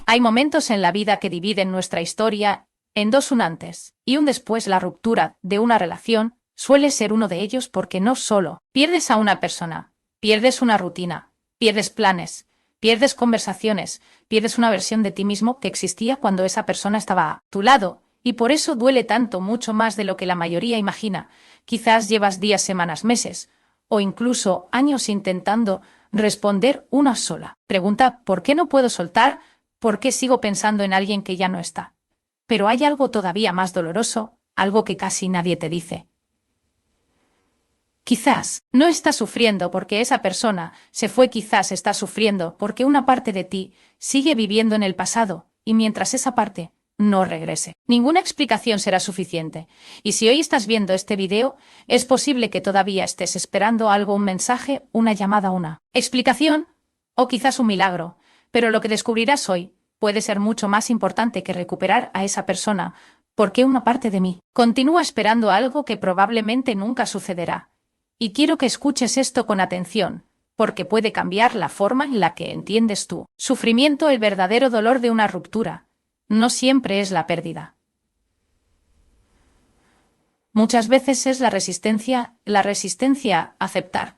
Hay momentos en la vida que dividen nuestra historia en dos: un antes y un después. La ruptura de una relación suele ser uno de ellos, porque no solo pierdes a una persona, pierdes una rutina, pierdes planes, pierdes conversaciones, pierdes una versión de ti mismo que existía cuando esa persona estaba a tu lado, y por eso duele tanto, mucho más de lo que la mayoría imagina. Quizás llevas días, semanas, meses o incluso años intentando responder una sola pregunta: ¿por qué no puedo soltar? ¿Por qué sigo pensando en alguien que ya no está? Pero hay algo todavía más doloroso, algo que casi nadie te dice. Quizás no estás sufriendo porque esa persona se fue, quizás estás sufriendo porque una parte de ti sigue viviendo en el pasado, y mientras esa parte no regrese, ninguna explicación será suficiente. Y si hoy estás viendo este video, es posible que todavía estés esperando algo: un mensaje, una llamada, una explicación, o quizás un milagro. Pero lo que descubrirás hoy puede ser mucho más importante que recuperar a esa persona, porque una parte de mí continúa esperando algo que probablemente nunca sucederá. Y quiero que escuches esto con atención, porque puede cambiar la forma en la que entiendes tu sufrimiento. El verdadero dolor de una ruptura no siempre es la pérdida. Muchas veces es la resistencia a aceptar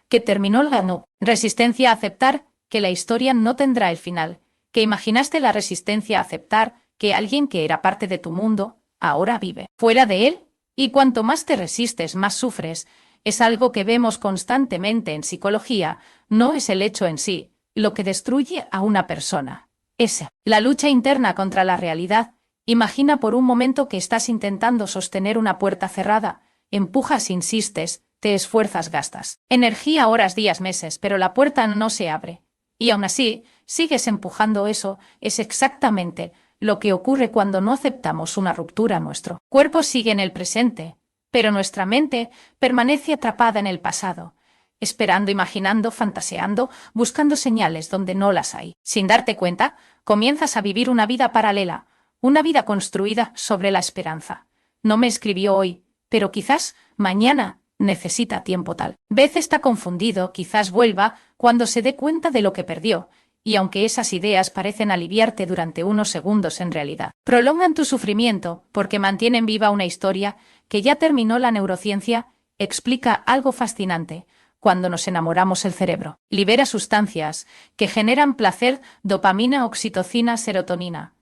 que terminó el ganó, resistencia a aceptar que la historia no tendrá el final, que imaginaste, la resistencia a aceptar que alguien que era parte de tu mundo ahora vive fuera de él, y cuanto más te resistes, más sufres. Es algo que vemos constantemente en psicología. No es el hecho en sí lo que destruye a una persona, es la lucha interna contra la realidad. Imagina por un momento que estás intentando sostener una puerta cerrada, empujas, insistes, te esfuerzas, gastas energía, horas, días, meses, pero la puerta no se abre. Y aún así, sigues empujando. Eso es exactamente lo que ocurre cuando no aceptamos una ruptura. Nuestro cuerpo sigue en el presente, pero nuestra mente permanece atrapada en el pasado, esperando, imaginando, fantaseando, buscando señales donde no las hay. Sin darte cuenta, comienzas a vivir una vida paralela, una vida construida sobre la esperanza. No me escribió hoy, pero quizás mañana necesita tiempo. Tal vez está confundido, quizás vuelva cuando se dé cuenta de lo que perdió. Y aunque esas ideas parecen aliviarte durante unos segundos, en realidad prolongan tu sufrimiento, porque mantienen viva una historia que ya terminó. La neurociencia explica algo fascinante. Cuando nos enamoramos, el cerebro libera sustancias que generan placer: dopamina, oxitocina, serotonina.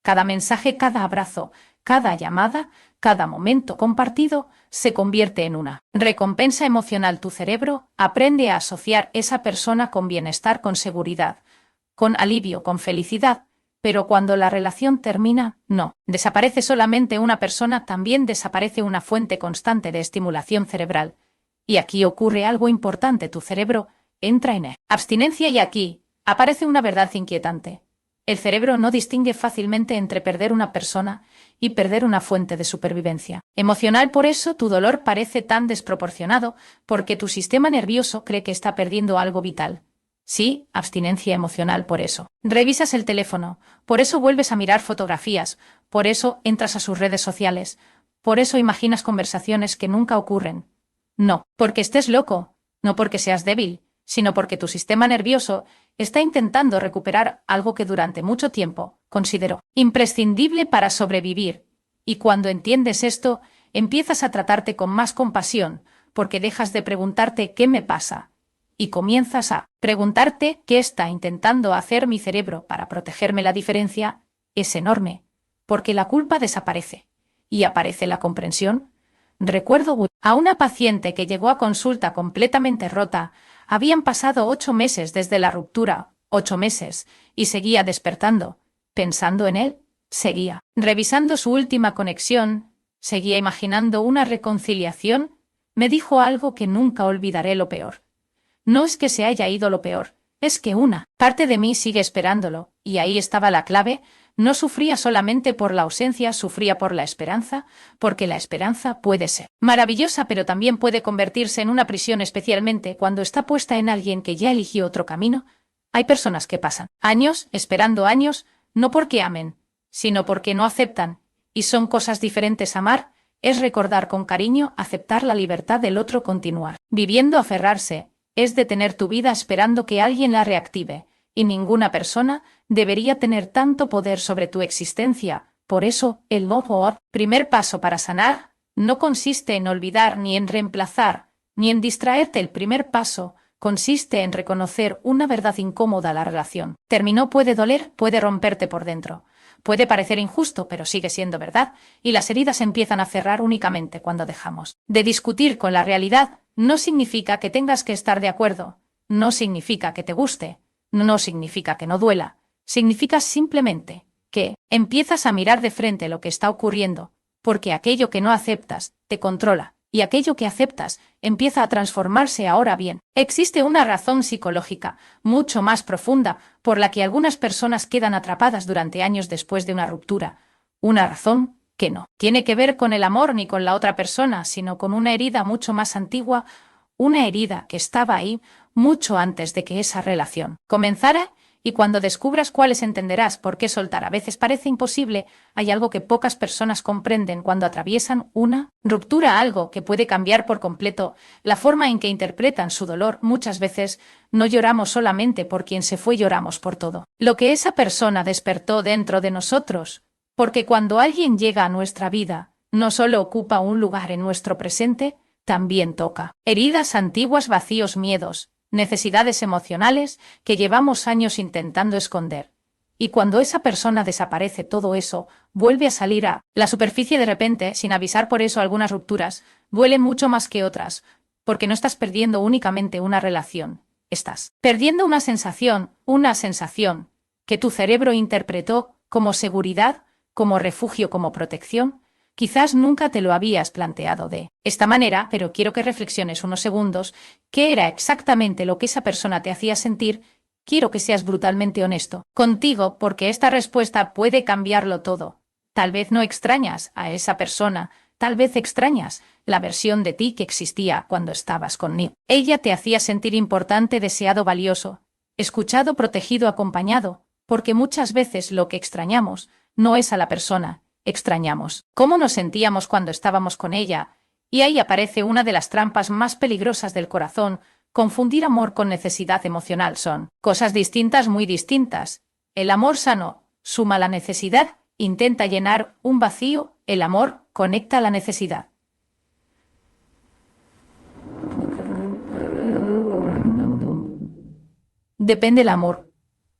Cada mensaje, cada abrazo, cada llamada, cada momento compartido se convierte en una recompensa emocional. Tu cerebro aprende a asociar esa persona con bienestar, con seguridad, con alivio, con felicidad. Pero cuando la relación termina, no desaparece solamente una persona, también desaparece una fuente constante de estimulación cerebral. Y aquí ocurre algo importante: tu cerebro entra en abstinencia, y aquí aparece una verdad inquietante. El cerebro no distingue fácilmente entre perder una persona y perder una fuente de supervivencia emocional. Por eso tu dolor parece tan desproporcionado, porque tu sistema nervioso cree que está perdiendo algo vital. Sí, abstinencia emocional. Por eso revisas el teléfono, por eso vuelves a mirar fotografías, por eso entras a sus redes sociales, por eso imaginas conversaciones que nunca ocurren. No porque estés loco, no porque seas débil, sino porque tu sistema nervioso está intentando recuperar algo que durante mucho tiempo consideró imprescindible para sobrevivir. Y cuando entiendes esto, empiezas a tratarte con más compasión, porque dejas de preguntarte ¿qué me pasa? Y comienzas a preguntarte ¿qué está intentando hacer mi cerebro para protegerme? La diferencia es enorme, porque la culpa desaparece y aparece la comprensión. Recuerdo a una paciente que llegó a consulta completamente rota. Habían pasado 8 meses desde la ruptura, 8 meses, y seguía despertando, pensando en él, seguía revisando su última conexión, seguía imaginando una reconciliación. Me dijo algo que nunca olvidaré: lo peor no es que se haya ido, lo peor es que una parte de mí sigue esperándolo. Y ahí estaba la clave. No sufría solamente por la ausencia, sufría por la esperanza, porque la esperanza puede ser maravillosa, pero también puede convertirse en una prisión, especialmente cuando está puesta en alguien que ya eligió otro camino. Hay personas que pasan años esperando, años, no porque amen, sino porque no aceptan, y son cosas diferentes. Amar es recordar con cariño, aceptar la libertad del otro, continuar viviendo. Aferrarse es detener tu vida esperando que alguien la reactive, y ninguna persona debería tener tanto poder sobre tu existencia. Por eso, el primer paso para sanar no consiste en olvidar ni en reemplazar, ni en distraerte. El primer paso consiste en reconocer una verdad incómoda. La relación terminó. Puede doler, puede romperte por dentro. Puede parecer injusto, pero sigue siendo verdad, y las heridas empiezan a cerrar únicamente cuando dejamos de discutir con la realidad. No significa que tengas que estar de acuerdo, no significa que te guste, no significa que no duela, significa simplemente que empiezas a mirar de frente lo que está ocurriendo, porque aquello que no aceptas te controla, y aquello que aceptas empieza a transformarse. Ahora bien, existe una razón psicológica mucho más profunda por la que algunas personas quedan atrapadas durante años después de una ruptura. Una razón que no tiene que ver con el amor ni con la otra persona, sino con una herida mucho más antigua, una herida que estaba ahí mucho antes de que esa relación comenzara. Y cuando descubras cuáles, entenderás por qué soltar a veces parece imposible. Hay algo que pocas personas comprenden cuando atraviesan una ruptura, algo que puede cambiar por completo la forma en que interpretan su dolor. Muchas veces no lloramos solamente por quien se fue, lloramos por todo lo que esa persona despertó dentro de nosotros. Porque cuando alguien llega a nuestra vida, no solo ocupa un lugar en nuestro presente, también toca heridas antiguas, vacíos, miedos, necesidades emocionales que llevamos años intentando esconder. Y cuando esa persona desaparece, todo eso vuelve a salir a la superficie de repente, sin avisar. Por eso algunas rupturas duelen mucho más que otras, porque no estás perdiendo únicamente una relación, estás perdiendo una sensación que tu cerebro interpretó como seguridad, como refugio, como protección. Quizás nunca te lo habías planteado de esta manera, pero quiero que reflexiones unos segundos. ¿Qué era exactamente lo que esa persona te hacía sentir? Quiero que seas brutalmente honesto contigo, porque esta respuesta puede cambiarlo todo. Tal vez no extrañas a esa persona, tal vez extrañas la versión de ti que existía cuando estabas conmigo. Ella te hacía sentir importante, deseado, valioso, escuchado, protegido, acompañado, porque muchas veces lo que extrañamos no es a la persona. Extrañamos cómo nos sentíamos cuando estábamos con ella, y ahí aparece una de las trampas más peligrosas del corazón. Confundir amor con necesidad emocional son cosas distintas, muy distintas. El amor sano suma la necesidad, intenta llenar un vacío. El amor conecta la necesidad. Depende el amor,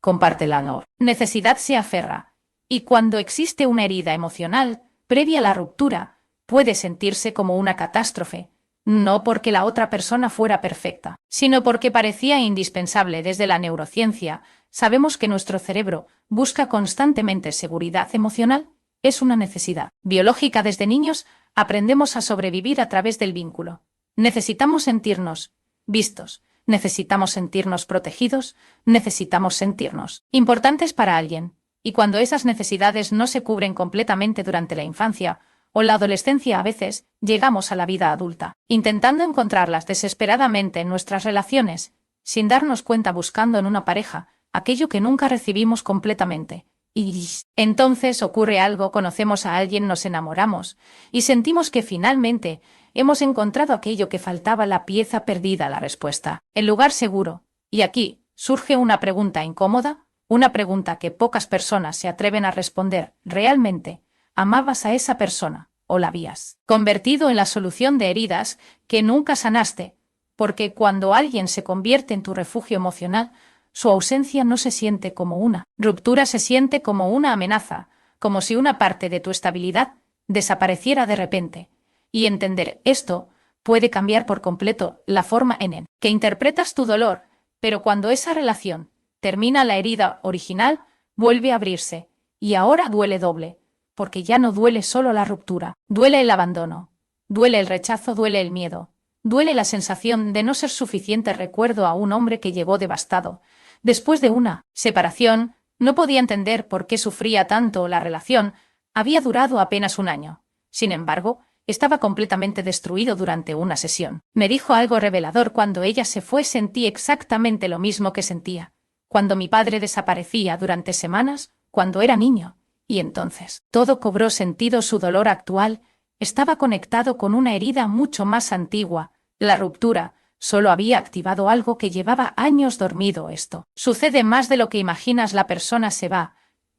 comparte el amor. Necesidad se aferra. Y cuando existe una herida emocional previa a la ruptura, puede sentirse como una catástrofe, no porque la otra persona fuera perfecta, sino porque parecía indispensable. Desde la neurociencia, sabemos que nuestro cerebro busca constantemente seguridad emocional. Es una necesidad biológica. Desde niños aprendemos a sobrevivir a través del vínculo. Necesitamos sentirnos vistos, necesitamos sentirnos protegidos, necesitamos sentirnos importantes para alguien. Y cuando esas necesidades no se cubren completamente durante la infancia o la adolescencia, a veces llegamos a la vida adulta, intentando encontrarlas desesperadamente en nuestras relaciones, sin darnos cuenta, buscando en una pareja aquello que nunca recibimos completamente. Y entonces ocurre algo, conocemos a alguien, nos enamoramos y sentimos que finalmente hemos encontrado aquello que faltaba, la pieza perdida, la respuesta, el lugar seguro. Y aquí surge una pregunta incómoda. Una pregunta que pocas personas se atreven a responder. ¿Realmente amabas a esa persona o la habías convertido en la solución de heridas que nunca sanaste? Porque cuando alguien se convierte en tu refugio emocional, su ausencia no se siente como una ruptura, se siente como una amenaza, como si una parte de tu estabilidad desapareciera de repente. Y entender esto puede cambiar por completo la forma en que interpretas tu dolor, pero cuando esa relación termina, la herida original vuelve a abrirse, y ahora duele doble, porque ya no duele solo la ruptura, duele el abandono, duele el rechazo, duele el miedo, duele la sensación de no ser suficiente. Recuerdo a un hombre que llegó devastado. Después de una separación, no podía entender por qué sufría tanto. La relación había durado apenas un año. Sin embargo, estaba completamente destruido durante una sesión. Me dijo algo revelador: cuando ella se fue sentí exactamente lo mismo que sentía cuando mi padre desaparecía durante semanas, cuando era niño. Y entonces todo cobró sentido. Su dolor actual estaba conectado con una herida mucho más antigua. La ruptura solo había activado algo que llevaba años dormido. Esto sucede más de lo que imaginas. La persona se va,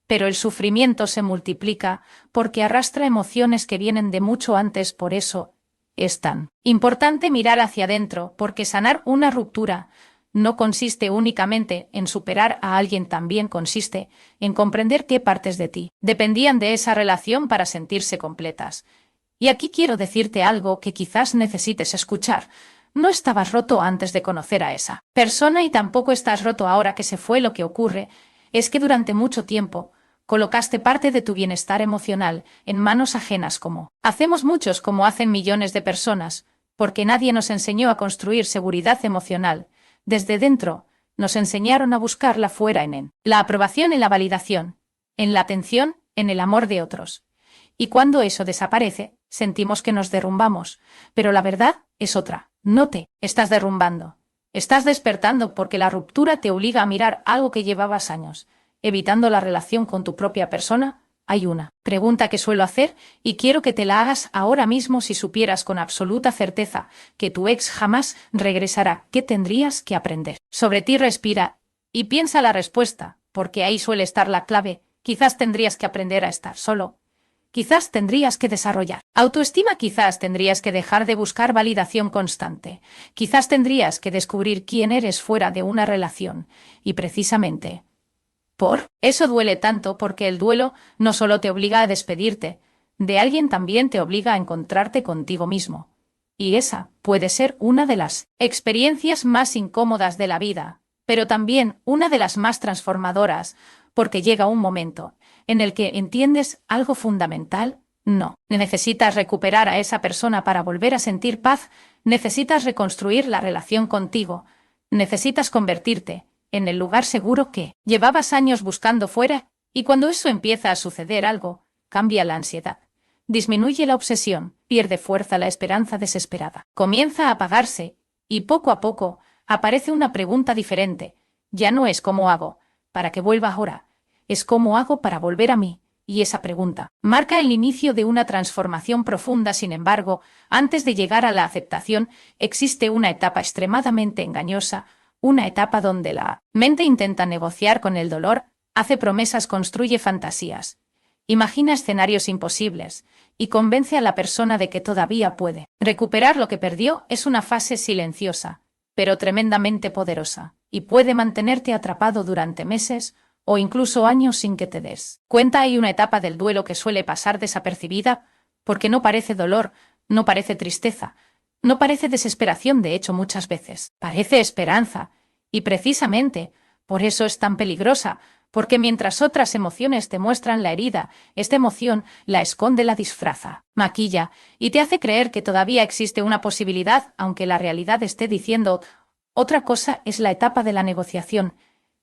pero el sufrimiento se multiplica porque arrastra emociones que vienen de mucho antes. Por eso es tan importante mirar hacia adentro, porque sanar una ruptura no consiste únicamente en superar a alguien, también consiste en comprender qué partes de ti dependían de esa relación para sentirse completas. Y aquí quiero decirte algo que quizás necesites escuchar. No estabas roto antes de conocer a esa persona y tampoco estás roto ahora que se fue. Lo que ocurre es que durante mucho tiempo colocaste parte de tu bienestar emocional en manos ajenas, como hacemos muchos, como hacen millones de personas, porque nadie nos enseñó a construir seguridad emocional. Desde dentro, nos enseñaron a buscarla fuera, en la aprobación, en la validación, en la atención, en el amor de otros. Y cuando eso desaparece, sentimos que nos derrumbamos. Pero la verdad es otra. No te estás derrumbando. Estás despertando, porque la ruptura te obliga a mirar algo que llevabas años evitando, la relación con tu propia persona. Hay una pregunta que suelo hacer y quiero que te la hagas ahora mismo. Si supieras con absoluta certeza que tu ex jamás regresará, ¿qué tendrías que aprender sobre ti? Respira y piensa la respuesta, porque ahí suele estar la clave. Quizás tendrías que aprender a estar solo. Quizás tendrías que desarrollar autoestima. Quizás tendrías que dejar de buscar validación constante. Quizás tendrías que descubrir quién eres fuera de una relación. Y precisamente por eso duele tanto, porque el duelo no solo te obliga a despedirte de alguien, también te obliga a encontrarte contigo mismo. Y esa puede ser una de las experiencias más incómodas de la vida, pero también una de las más transformadoras, porque llega un momento en el que entiendes algo fundamental. No necesitas recuperar a esa persona para volver a sentir paz, necesitas reconstruir la relación contigo, necesitas convertirte en el lugar seguro que llevabas años buscando fuera. Y cuando eso empieza a suceder, algo cambia. La ansiedad disminuye, la obsesión pierde fuerza, la esperanza desesperada comienza a apagarse, y poco a poco aparece una pregunta diferente. Ya no es ¿cómo hago para que vuelva ahora?, es ¿cómo hago para volver a mí? Y esa pregunta marca el inicio de una transformación profunda. Sin embargo, antes de llegar a la aceptación, existe una etapa extremadamente engañosa, una etapa donde la mente intenta negociar con el dolor, hace promesas, construye fantasías, imagina escenarios imposibles y convence a la persona de que todavía puede recuperar lo que perdió. Es una fase silenciosa, pero tremendamente poderosa, y puede mantenerte atrapado durante meses o incluso años sin que te des cuenta. Hay una etapa del duelo que suele pasar desapercibida, porque no parece dolor, no parece tristeza, no parece desesperación. De hecho, muchas veces parece esperanza. Y precisamente por eso es tan peligrosa, porque mientras otras emociones te muestran la herida, esta emoción la esconde, la disfraza, maquilla y te hace creer que todavía existe una posibilidad, aunque la realidad esté diciendo otra cosa. Es la etapa de la negociación,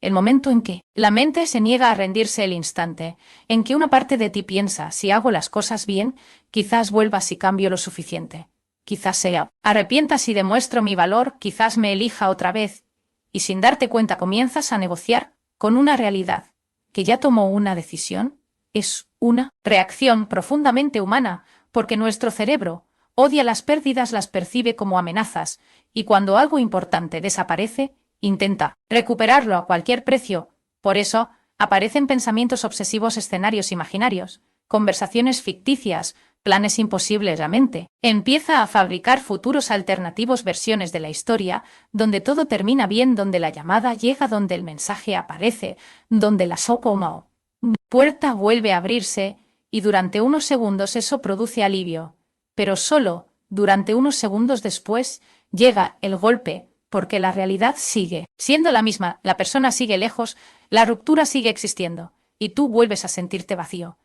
el momento en que la mente se niega a rendirse, el instante en que una parte de ti piensa: si hago las cosas bien, quizás vuelva, si cambio lo suficiente, quizás sea arrepienta si demuestro mi valor, quizás me elija otra vez. Y sin darte cuenta comienzas a negociar con una realidad que ya tomó una decisión. Es una reacción profundamente humana, porque nuestro cerebro odia las pérdidas, las percibe como amenazas, y cuando algo importante desaparece, intenta recuperarlo a cualquier precio. Por eso aparecen pensamientos obsesivos, escenarios imaginarios, conversaciones ficticias, planes imposibles. La mente empieza a fabricar futuros alternativos, versiones de la historia, donde todo termina bien, donde la llamada llega, donde el mensaje aparece, donde la puerta vuelve a abrirse, y durante unos segundos eso produce alivio. Pero solo durante unos segundos después llega el golpe, porque la realidad sigue siendo la misma, la persona sigue lejos, la ruptura sigue existiendo, y tú vuelves a sentirte vacío.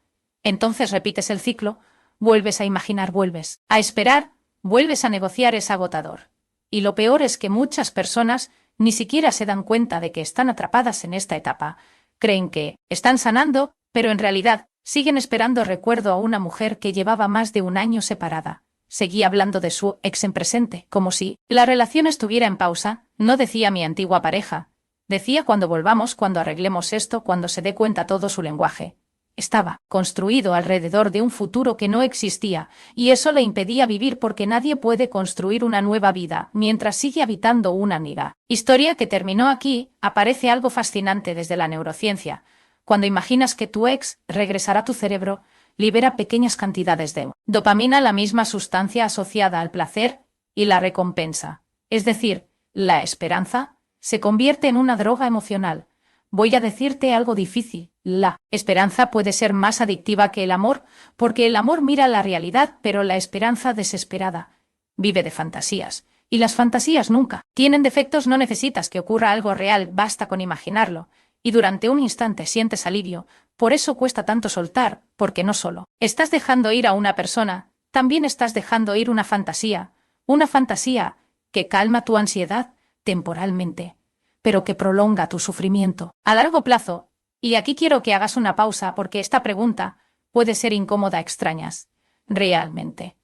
Entonces repites el ciclo. Vuelves a imaginar, vuelves a esperar, vuelves a negociar. Es agotador. Y lo peor es que muchas personas ni siquiera se dan cuenta de que están atrapadas en esta etapa. Creen que están sanando, pero en realidad siguen esperando. Recuerdo a una mujer que llevaba más de un año separada. Seguía hablando de su ex en presente, como si la relación estuviera en pausa. No decía mi antigua pareja. Decía cuando volvamos, cuando arreglemos esto, cuando se dé cuenta. Todo su lenguaje estaba construido alrededor de un futuro que no existía, y eso le impedía vivir porque nadie puede construir una nueva vida mientras sigue habitando una niga. Historia que terminó aquí. Aparece algo fascinante desde la neurociencia. Cuando imaginas que tu ex regresará a tu cerebro, libera pequeñas cantidades de dopamina, la misma sustancia asociada al placer y la recompensa. Es decir, la esperanza se convierte en una droga emocional. Voy a decirte algo difícil. La esperanza puede ser más adictiva que el amor, porque el amor mira la realidad, pero la esperanza desesperada vive de fantasías. Y las fantasías nunca tienen defectos, no necesitas que ocurra algo real, basta con imaginarlo. Y durante un instante sientes alivio. Por eso cuesta tanto soltar, porque no solo estás dejando ir a una persona, también estás dejando ir una fantasía que calma tu ansiedad temporalmente, pero que prolonga tu sufrimiento a largo plazo. Y aquí quiero que hagas una pausa porque esta pregunta puede ser incómoda. ¿Extrañas realmente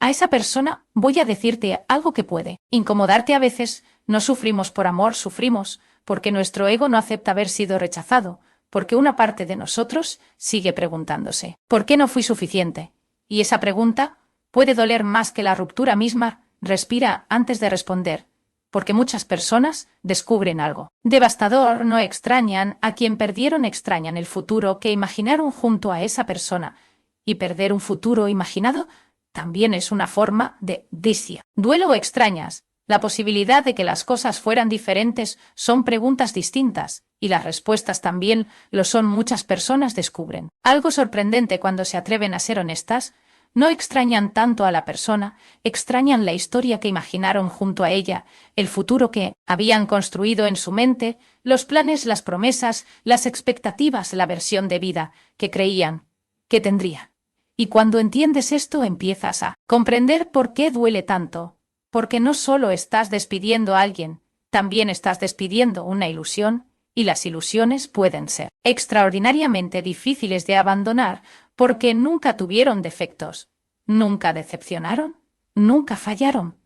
a esa persona? Voy a decirte algo que puede incomodarte. A veces no sufrimos por amor, sufrimos porque nuestro ego no acepta haber sido rechazado, porque una parte de nosotros sigue preguntándose, ¿por qué no fui suficiente? Y esa pregunta puede doler más que la ruptura misma. Respira antes de responder, porque muchas personas descubren algo devastador. No extrañan a quien perdieron, extrañan el futuro que imaginaron junto a esa persona. Y perder un futuro imaginado también es una forma de disia. Duelo o extrañas la posibilidad de que las cosas fueran diferentes. Son preguntas distintas, y las respuestas también lo son. Muchas personas descubren algo sorprendente cuando se atreven a ser honestas. No extrañan tanto a la persona, extrañan la historia que imaginaron junto a ella, el futuro que habían construido en su mente, los planes, las promesas, las expectativas, la versión de vida que creían que tendría. Y cuando entiendes esto, empiezas a comprender por qué duele tanto. Porque no solo estás despidiendo a alguien, también estás despidiendo una ilusión, y las ilusiones pueden ser extraordinariamente difíciles de abandonar porque nunca tuvieron defectos, nunca decepcionaron, nunca fallaron.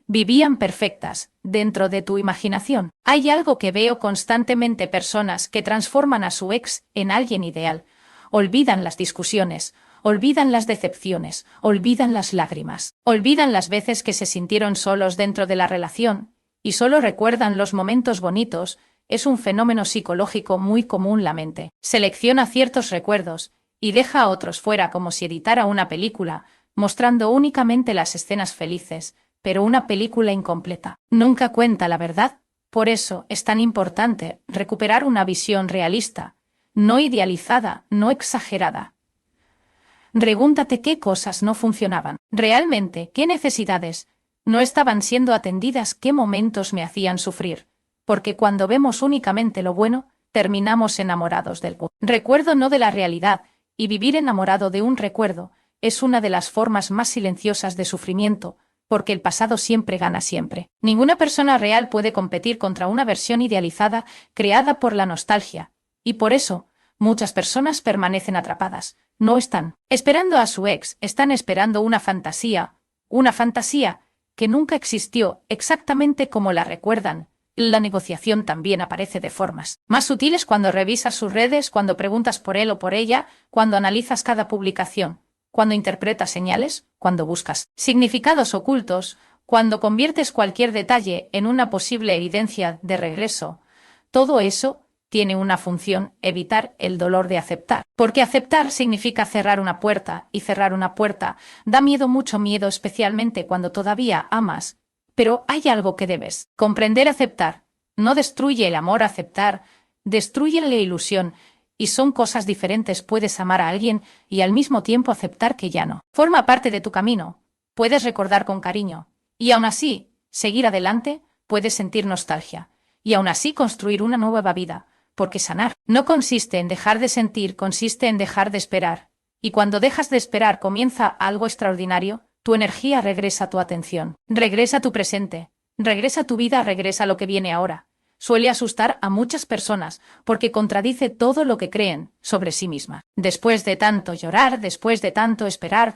Vivían perfectas dentro de tu imaginación. Hay algo que veo constantemente: personas que transforman a su ex en alguien ideal. Olvidan las discusiones, olvidan las decepciones, olvidan las lágrimas, olvidan las veces que se sintieron solos dentro de la relación, y solo recuerdan los momentos bonitos. Es un fenómeno psicológico muy común. La mente selecciona ciertos recuerdos y deja a otros fuera, como si editara una película, mostrando únicamente las escenas felices, pero una película incompleta nunca cuenta la verdad. Por eso es tan importante recuperar una visión realista, no idealizada, no exagerada. Pregúntate qué cosas no funcionaban realmente, qué necesidades no estaban siendo atendidas, qué momentos me hacían sufrir. Porque cuando vemos únicamente lo bueno, terminamos enamorados del recuerdo, no de la realidad, y vivir enamorado de un recuerdo es una de las formas más silenciosas de sufrimiento, porque el pasado siempre gana siempre. Ninguna persona real puede competir contra una versión idealizada creada por la nostalgia, y por eso muchas personas permanecen atrapadas. No están esperando a su ex, están esperando una fantasía que nunca existió exactamente como la recuerdan. La negociación también aparece de formas más sutiles cuando revisas sus redes, cuando preguntas por él o por ella, cuando analizas cada publicación, cuando interpretas señales, cuando buscas significados ocultos, cuando conviertes cualquier detalle en una posible evidencia de regreso. Todo eso tiene una función: evitar el dolor de aceptar. Porque aceptar significa cerrar una puerta, y cerrar una puerta da miedo, mucho miedo, especialmente cuando todavía amas. Pero hay algo que debes comprender: aceptar no destruye el amor, aceptar destruye la ilusión, y son cosas diferentes. Puedes amar a alguien y al mismo tiempo aceptar que ya no forma parte de tu camino. Puedes recordar con cariño, y aún así seguir adelante. Puedes sentir nostalgia, y aún así construir una nueva vida. Porque sanar no consiste en dejar de sentir, consiste en dejar de esperar. Y cuando dejas de esperar comienza algo extraordinario. Tu energía regresa, tu atención regresa, tu presente regresa, tu vida regresa, lo que viene ahora. Suele asustar a muchas personas porque contradice todo lo que creen sobre sí misma. Después de tanto llorar, después de tanto esperar,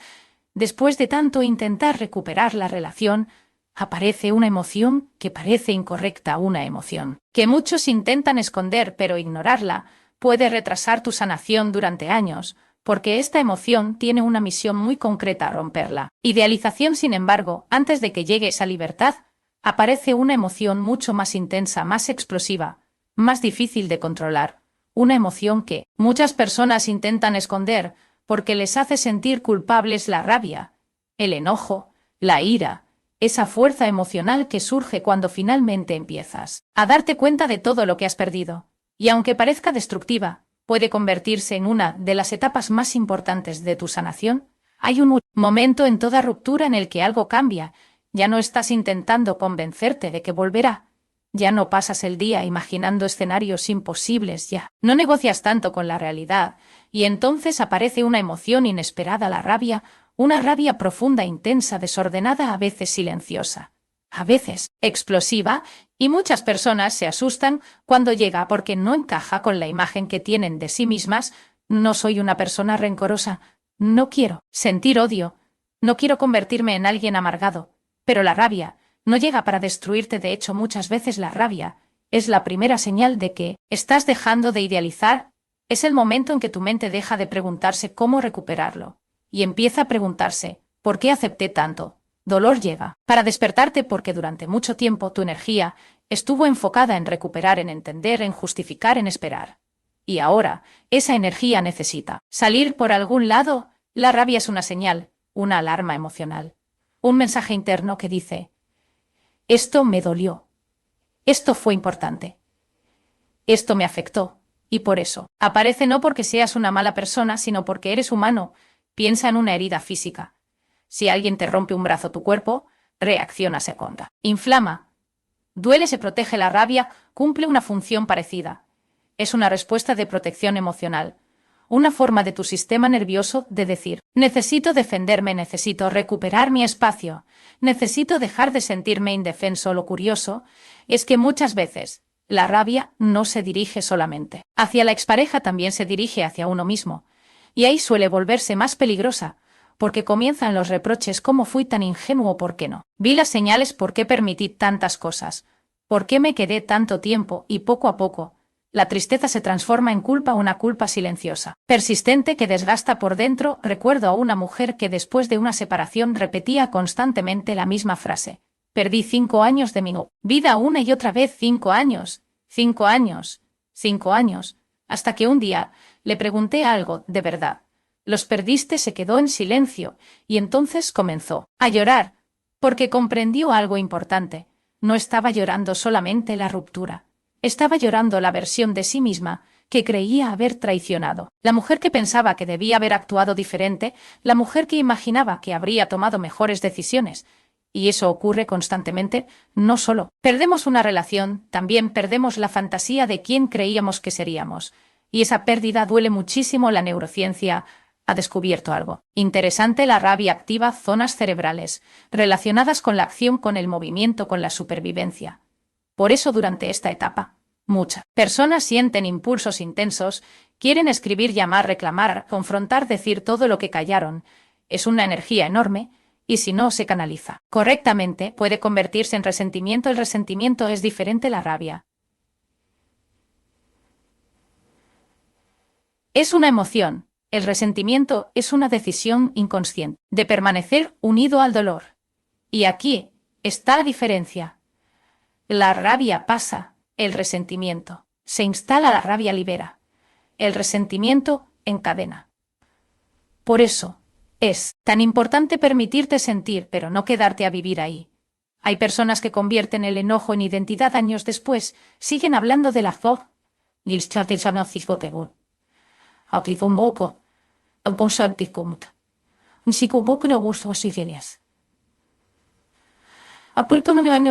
después de tanto intentar recuperar la relación, aparece una emoción que parece incorrecta, una emoción que muchos intentan esconder, pero ignorarla puede retrasar tu sanación durante años, porque esta emoción tiene una misión muy concreta: romperla. Idealización, sin embargo, antes de que llegue esa libertad, aparece una emoción mucho más intensa, más explosiva, más difícil de controlar. Una emoción que muchas personas intentan esconder porque les hace sentir culpables: la rabia, el enojo, la ira, esa fuerza emocional que surge cuando finalmente empiezas a darte cuenta de todo lo que has perdido. Y aunque parezca destructiva, puede convertirse en una de las etapas más importantes de tu sanación. Hay un momento en toda ruptura en el que algo cambia. Ya no estás intentando convencerte de que volverá. Ya no pasas el día imaginando escenarios imposibles, ya no negocias tanto con la realidad, y entonces aparece una emoción inesperada: la rabia, una rabia profunda, intensa, desordenada, a veces silenciosa, a veces explosiva, y muchas personas se asustan cuando llega porque no encaja con la imagen que tienen de sí mismas. No soy una persona rencorosa, no quiero sentir odio, no quiero convertirme en alguien amargado. Pero la rabia no llega para destruirte. De hecho, muchas veces la rabia es la primera señal de que estás dejando de idealizar. Es el momento en que tu mente deja de preguntarse cómo recuperarlo y empieza a preguntarse: ¿por qué acepté tanto? Dolor llega para despertarte porque durante mucho tiempo tu energía estuvo enfocada en recuperar, en entender, en justificar, en esperar. Y ahora esa energía necesita salir por algún lado. La rabia es una señal, una alarma emocional, un mensaje interno que dice: esto me dolió, esto fue importante, esto me afectó, y por eso aparece. No porque seas una mala persona, sino porque eres humano. Piensa en una herida física. Si alguien te rompe un brazo, tu cuerpo reacciona segunda. Inflama, duele, se protege. La rabia cumple una función parecida. Es una respuesta de protección emocional, una forma de tu sistema nervioso de decir: necesito defenderme, necesito recuperar mi espacio, necesito dejar de sentirme indefenso. Lo curioso es que muchas veces la rabia no se dirige solamente hacia la expareja, también se dirige hacia uno mismo. Y ahí suele volverse más peligrosa, porque comienzan los reproches: ¿cómo fui tan ingenuo? ¿Por qué no vi las señales? ¿Por qué permití tantas cosas? ¿Por qué me quedé tanto tiempo? Y poco a poco, la tristeza se transforma en culpa, una culpa silenciosa, persistente, que desgasta por dentro. Recuerdo a una mujer que después de una separación repetía constantemente la misma frase: perdí 5 años de mi vida, una y otra vez. 5 años, 5 años, 5 años, hasta que un día le pregunté algo de verdad: ¿los perdiste? Se quedó en silencio, y entonces comenzó a llorar, porque comprendió algo importante. No estaba llorando solamente la ruptura, estaba llorando la versión de sí misma que creía haber traicionado, la mujer que pensaba que debía haber actuado diferente, la mujer que imaginaba que habría tomado mejores decisiones. Y eso ocurre constantemente. No solo perdemos una relación, también perdemos la fantasía de quién creíamos que seríamos. Y esa pérdida duele muchísimo. La neurociencia ha descubierto algo interesante: la rabia activa zonas cerebrales relacionadas con la acción, con el movimiento, con la supervivencia. Por eso durante esta etapa, muchas personas sienten impulsos intensos, quieren escribir, llamar, reclamar, confrontar, decir todo lo que callaron. Es una energía enorme, y si no se canaliza correctamente, puede convertirse en resentimiento. El resentimiento es diferente. La rabia es una emoción. El resentimiento es una decisión inconsciente de permanecer unido al dolor. Y aquí está la diferencia. La rabia pasa, el resentimiento se instala, la rabia libera, el resentimiento encadena. Por eso es tan importante permitirte sentir, pero no quedarte a vivir ahí. Hay personas que convierten el enojo en identidad. Años después siguen hablando de la voz. Años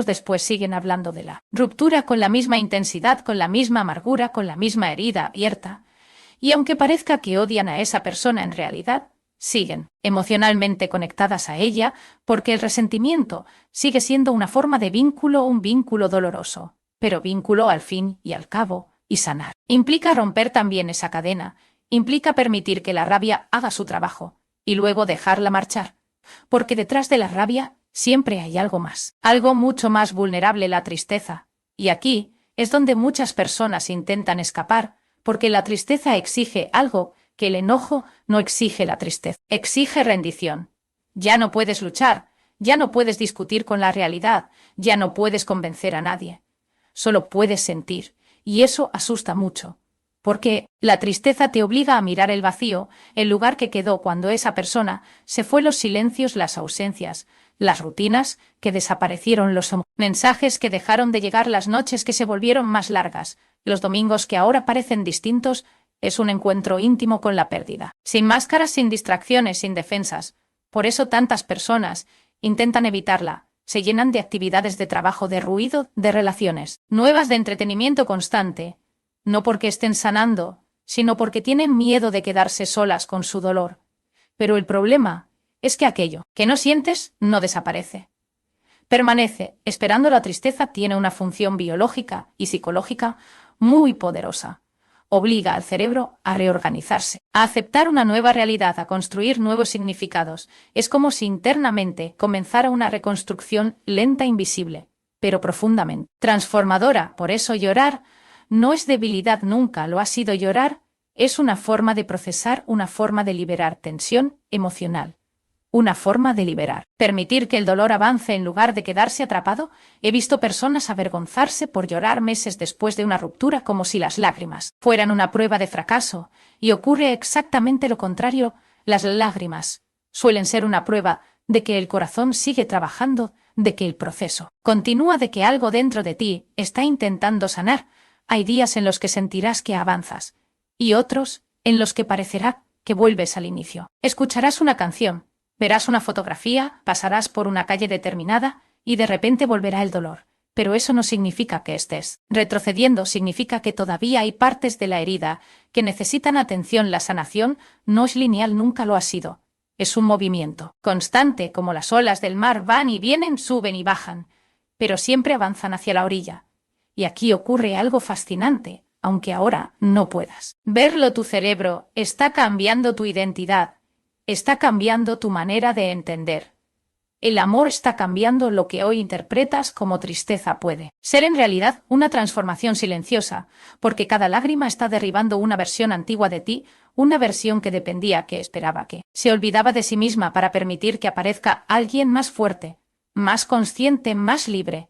después siguen hablando de la ruptura con la misma intensidad, con la misma amargura, con la misma herida abierta. Y aunque parezca que odian a esa persona, en realidad siguen emocionalmente conectadas a ella, porque el resentimiento sigue siendo una forma de vínculo, un vínculo doloroso, pero vínculo al fin y al cabo. Y sanar implica romper también esa cadena, implica permitir que la rabia haga su trabajo y luego dejarla marchar, porque detrás de la rabia siempre hay algo más, algo mucho más vulnerable: la tristeza. Y aquí es donde muchas personas intentan escapar, porque la tristeza exige algo que el enojo no exige. La tristeza exige rendición. Ya no puedes luchar, ya no puedes discutir con la realidad, ya no puedes convencer a nadie. Solo puedes sentir, y eso asusta mucho, porque la tristeza te obliga a mirar el vacío, el lugar que quedó cuando esa persona se fue, los silencios, las ausencias, las rutinas que desaparecieron, los mensajes que dejaron de llegar, las noches que se volvieron más largas, los domingos que ahora parecen distintos. Es un encuentro íntimo con la pérdida, sin máscaras, sin distracciones, sin defensas. Por eso tantas personas intentan evitarla, se llenan de actividades de trabajo, de ruido, de relaciones nuevas, de entretenimiento constante, no porque estén sanando, sino porque tienen miedo de quedarse solas con su dolor. Pero el problema es que aquello que no sientes no desaparece. Permanece, esperando. La tristeza tiene una función biológica y psicológica muy poderosa. Obliga al cerebro a reorganizarse, a aceptar una nueva realidad, a construir nuevos significados. Es como si internamente comenzara una reconstrucción lenta, invisible, pero profundamente transformadora. Por eso llorar no es debilidad, nunca lo ha sido. Llorar es una forma de procesar, una forma de liberar tensión emocional. Una forma de liberar. Permitir que el dolor avance en lugar de quedarse atrapado. He visto personas avergonzarse por llorar meses después de una ruptura, como si las lágrimas fueran una prueba de fracaso, y ocurre exactamente lo contrario. Las lágrimas suelen ser una prueba de que el corazón sigue trabajando, de que el proceso continúa, de que algo dentro de ti está intentando sanar. Hay días en los que sentirás que avanzas, y otros en los que parecerá que vuelves al inicio. Escucharás una canción, verás una fotografía, pasarás por una calle determinada y de repente volverá el dolor. Pero eso no significa que estés retrocediendo, significa que todavía hay partes de la herida que necesitan atención. La sanación no es lineal, nunca lo ha sido. Es un movimiento constante, como las olas del mar, van y vienen, suben y bajan, pero siempre avanzan hacia la orilla. Y aquí ocurre algo fascinante, aunque ahora no puedas verlo. Tu cerebro está cambiando, tu identidad está cambiando, tu manera de entender. El amor está cambiando. Lo que hoy interpretas como tristeza puede ser en realidad una transformación silenciosa, porque cada lágrima está derribando una versión antigua de ti, una versión que dependía, que esperaba, que se olvidaba de sí misma para permitir que aparezca alguien más fuerte, más consciente, más libre.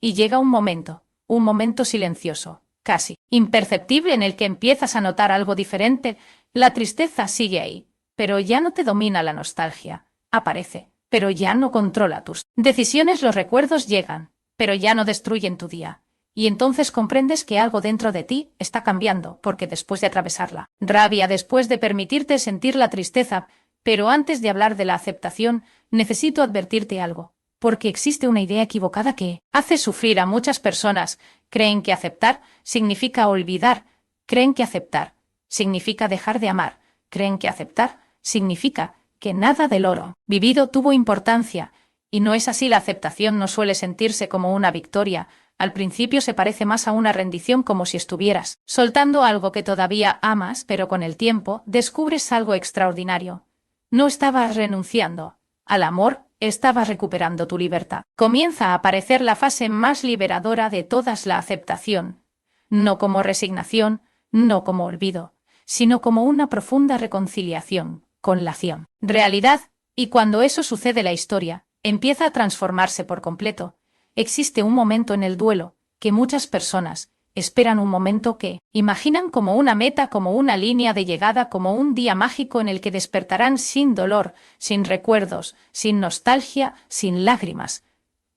Y llega un momento silencioso, casi imperceptible, en el que empiezas a notar algo diferente. La tristeza sigue ahí, pero ya no te domina. La nostalgia aparece, pero ya no controla tus decisiones. Los recuerdos llegan, pero ya no destruyen tu día. Y entonces comprendes que algo dentro de ti está cambiando, porque después de atravesarla, rabia, después de permitirte sentir la tristeza, pero antes de hablar de la aceptación, necesito advertirte algo, porque existe una idea equivocada que hace sufrir a muchas personas. Creen que aceptar significa olvidar, creen que aceptar significa dejar de amar, creen que aceptar significa que nada del oro vivido tuvo importancia, y no es así. La aceptación no suele sentirse como una victoria. Al principio se parece más a una rendición, como si estuvieras soltando algo que todavía amas, pero con el tiempo descubres algo extraordinario. No estabas renunciando al amor, estabas recuperando tu libertad. Comienza a aparecer la fase más liberadora de todas, la aceptación. No como resignación, no como olvido, sino como una profunda reconciliación con la acción, realidad. Y cuando eso sucede, la historia empieza a transformarse por completo. Existe un momento en el duelo que muchas personas esperan, un momento que imaginan como una meta, como una línea de llegada, como un día mágico en el que despertarán sin dolor, sin recuerdos, sin nostalgia, sin lágrimas.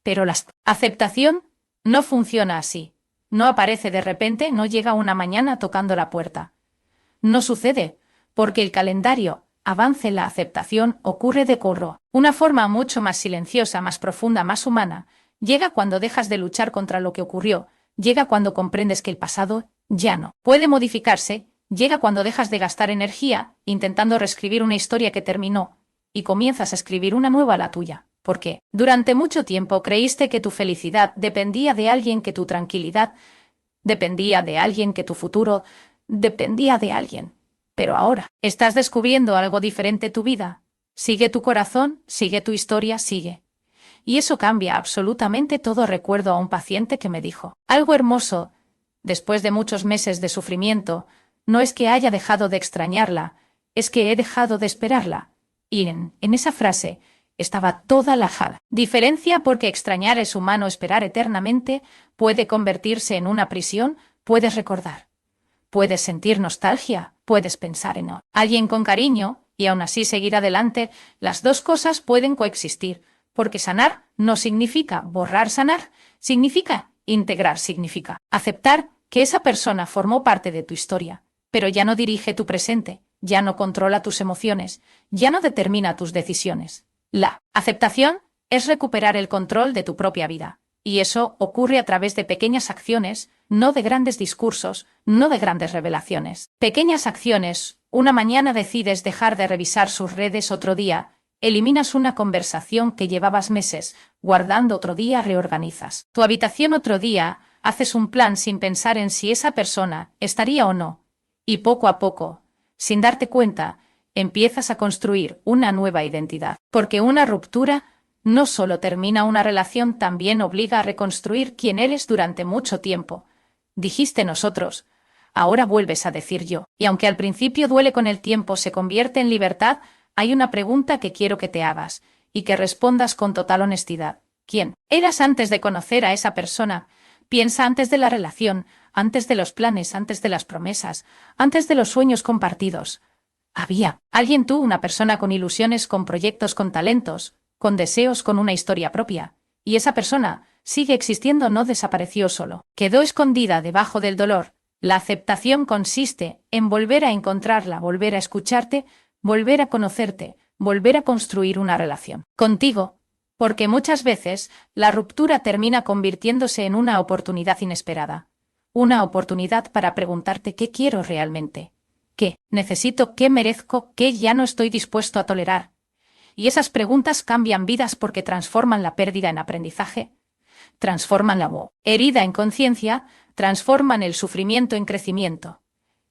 Pero la aceptación no funciona así. No aparece de repente, no llega una mañana tocando la puerta. No sucede, porque el calendario avance. La aceptación ocurre de corro, una forma mucho más silenciosa, más profunda, más humana. Llega cuando dejas de luchar contra lo que ocurrió, llega cuando comprendes que el pasado ya no puede modificarse, llega cuando dejas de gastar energía intentando reescribir una historia que terminó y comienzas a escribir una nueva, la tuya. Porque durante mucho tiempo creíste que tu felicidad dependía de alguien, que tu tranquilidad dependía de alguien, que tu futuro dependía de alguien. Pero ahora estás descubriendo algo diferente. Tu vida sigue tu corazón, sigue tu historia, sigue. Y eso cambia absolutamente todo. Recuerdo a un paciente que me dijo algo hermoso. Después de muchos meses de sufrimiento, No es que haya dejado de extrañarla, es que he dejado de esperarla. Y en esa frase estaba toda la diferencia, porque extrañar es humano, esperar eternamente puede convertirse en una prisión. Puedes recordar, puedes sentir nostalgia, puedes pensar en alguien con cariño y aún así seguir adelante. Las dos cosas pueden coexistir, porque sanar no significa borrar. Sanar significa integrar, significa aceptar que esa persona formó parte de tu historia, pero ya no dirige tu presente, ya no controla tus emociones, ya no determina tus decisiones. La aceptación es recuperar el control de tu propia vida, y eso ocurre a través de pequeñas acciones, no de grandes discursos, no de grandes revelaciones. Pequeñas acciones. Una mañana decides dejar de revisar sus redes, otro día eliminas una conversación que llevabas meses guardando, otro día reorganizas tu habitación, otro día haces un plan sin pensar en si esa persona estaría o no. Y poco a poco, sin darte cuenta, empiezas a construir una nueva identidad. Porque una ruptura no solo termina una relación, también obliga a reconstruir quién eres durante mucho tiempo. Dijiste nosotros, ahora vuelves a decir yo. Y aunque al principio duele, con el tiempo se convierte en libertad. Hay una pregunta que quiero que te hagas y que respondas con total honestidad. ¿Quién eras antes de conocer a esa persona? Piensa antes de la relación, antes de los planes, antes de las promesas, antes de los sueños compartidos. ¿Había alguien, tú, una persona con ilusiones, con proyectos, con talentos, con deseos, con una historia propia? Y esa persona sigue existiendo, no desapareció, solo quedó escondida debajo del dolor. La aceptación consiste en volver a encontrarla, volver a escucharte, volver a conocerte, volver a construir una relación contigo, porque muchas veces la ruptura termina convirtiéndose en una oportunidad inesperada, una oportunidad para preguntarte qué quiero realmente, qué necesito, qué merezco, qué ya no estoy dispuesto a tolerar. Y esas preguntas cambian vidas, porque transforman la pérdida en aprendizaje, transforman la herida en conciencia, transforman el sufrimiento en crecimiento.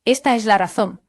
Esta es la razón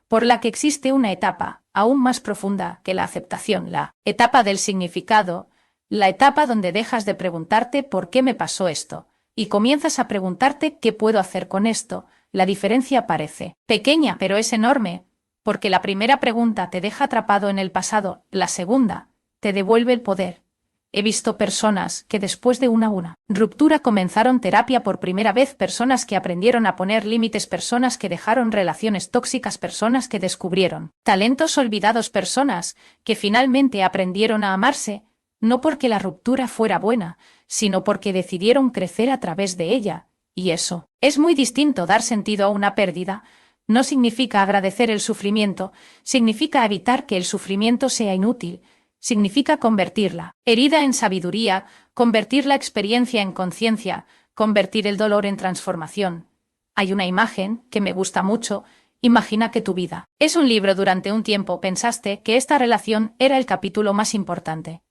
por la que existe una etapa aún más profunda que la aceptación, la etapa del significado, la etapa donde dejas de preguntarte ¿por qué me pasó esto? Y comienzas a preguntarte ¿qué puedo hacer con esto? La diferencia parece pequeña, pero es enorme, porque la primera pregunta te deja atrapado en el pasado, la segunda te devuelve el poder. He visto personas que después de una ruptura comenzaron terapia por primera vez, personas que aprendieron a poner límites, personas que dejaron relaciones tóxicas, personas que descubrieron talentos olvidados, personas que finalmente aprendieron a amarse, no porque la ruptura fuera buena, sino porque decidieron crecer a través de ella. Y eso es muy distinto. Dar sentido a una pérdida no significa agradecer el sufrimiento, significa evitar que el sufrimiento sea inútil. Significa convertir la herida en sabiduría, convertir la experiencia en conciencia, convertir el dolor en transformación. Hay una imagen que me gusta mucho. Imagina que tu vida es un libro. Durante un tiempo pensaste que esta relación era el capítulo más importante.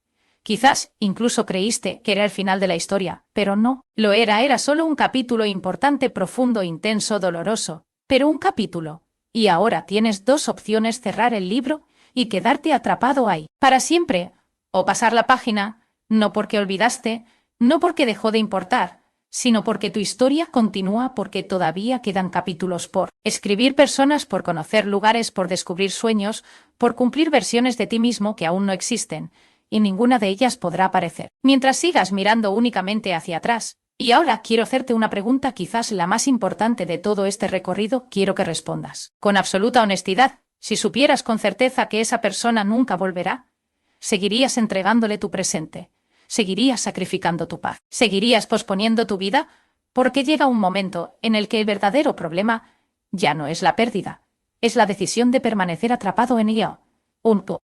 Quizás incluso creíste que era el final de la historia, pero no lo era. Era solo un capítulo importante, profundo, intenso, doloroso, pero un capítulo. Y ahora tienes dos opciones: cerrar el libro y quedarte atrapado ahí para siempre, o pasar la página, no porque olvidaste, no porque dejó de importar, sino porque tu historia continúa, porque todavía quedan capítulos por escribir, personas por conocer, lugares por descubrir, sueños por cumplir, versiones de ti mismo que aún no existen, y ninguna de ellas podrá aparecer mientras sigas mirando únicamente hacia atrás. Y ahora quiero hacerte una pregunta, quizás la más importante de todo este recorrido. Quiero que respondas con absoluta honestidad. Si supieras con certeza que esa persona nunca volverá, ¿seguirías entregándole tu presente? ¿Seguirías sacrificando tu paz? ¿Seguirías posponiendo tu vida? Porque llega un momento en el que el verdadero problema ya no es la pérdida, es la decisión de permanecer atrapado en ella.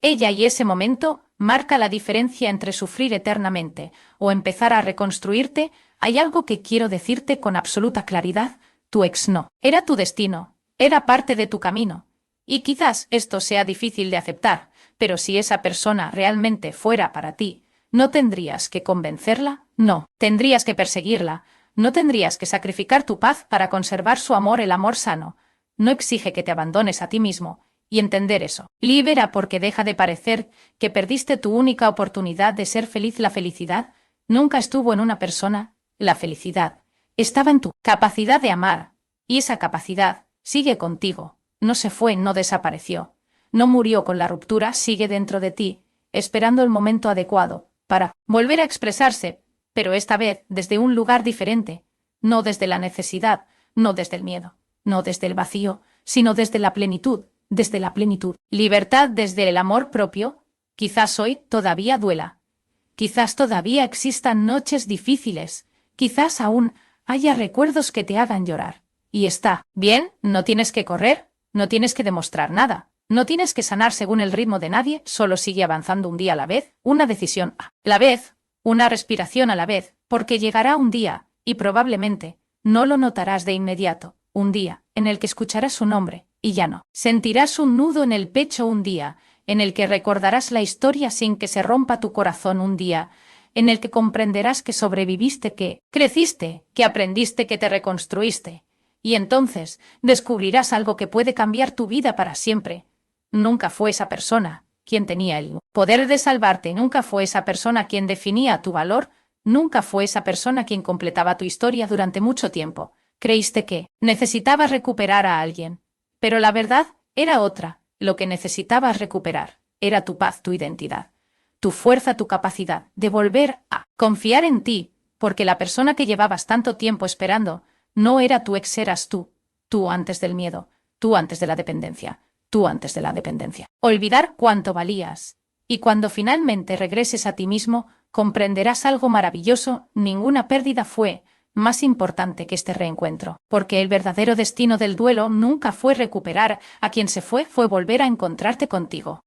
Ella, y ese momento marca la diferencia entre sufrir eternamente o empezar a reconstruirte. Hay algo que quiero decirte con absoluta claridad: tu ex no era tu destino, era parte de tu camino. Y quizás esto sea difícil de aceptar, pero si esa persona realmente fuera para ti, no tendrías que convencerla, no tendrías que perseguirla, no tendrías que sacrificar tu paz para conservar su amor. El amor sano no exige que te abandones a ti mismo, y entender eso libera, porque deja de parecer que perdiste tu única oportunidad de ser feliz. La felicidad nunca estuvo en una persona, la felicidad estaba en tu capacidad de amar, y esa capacidad sigue contigo, no se fue, no desapareció, no murió con la ruptura, sigue dentro de ti, esperando el momento adecuado para volver a expresarse, pero esta vez desde un lugar diferente, no desde la necesidad, no desde el miedo, no desde el vacío, sino desde la plenitud, desde la plenitud. Libertad desde el amor propio. Quizás hoy todavía duela. Quizás todavía existan noches difíciles. Quizás aún haya recuerdos que te hagan llorar. Y está bien, no tienes que correr, no tienes que demostrar nada. No tienes que sanar según el ritmo de nadie, solo sigue avanzando un día a la vez, una decisión a la vez, una respiración a la vez, porque llegará un día, y probablemente, no lo notarás de inmediato, un día, en el que escucharás su nombre, y ya no. Sentirás un nudo en el pecho un día, en el que recordarás la historia sin que se rompa tu corazón un día, en el que comprenderás que sobreviviste, que creciste, que aprendiste, que te reconstruiste. Y entonces descubrirás algo que puede cambiar tu vida para siempre. Nunca fue esa persona quien tenía el poder de salvarte, nunca fue esa persona quien definía tu valor, nunca fue esa persona quien completaba tu historia durante mucho tiempo. Creíste que necesitabas recuperar a alguien, pero la verdad era otra. Lo que necesitabas recuperar era tu paz, tu identidad, tu fuerza, tu capacidad de volver a confiar en ti, porque la persona que llevabas tanto tiempo esperando no era tu ex, eras tú antes del miedo, tú antes de la dependencia. Tú antes de la dependencia. Olvidar cuánto valías. Y cuando finalmente regreses a ti mismo, comprenderás algo maravilloso. Ninguna pérdida fue más importante que este reencuentro, porque el verdadero destino del duelo nunca fue recuperar a quien se fue volver a encontrarte contigo.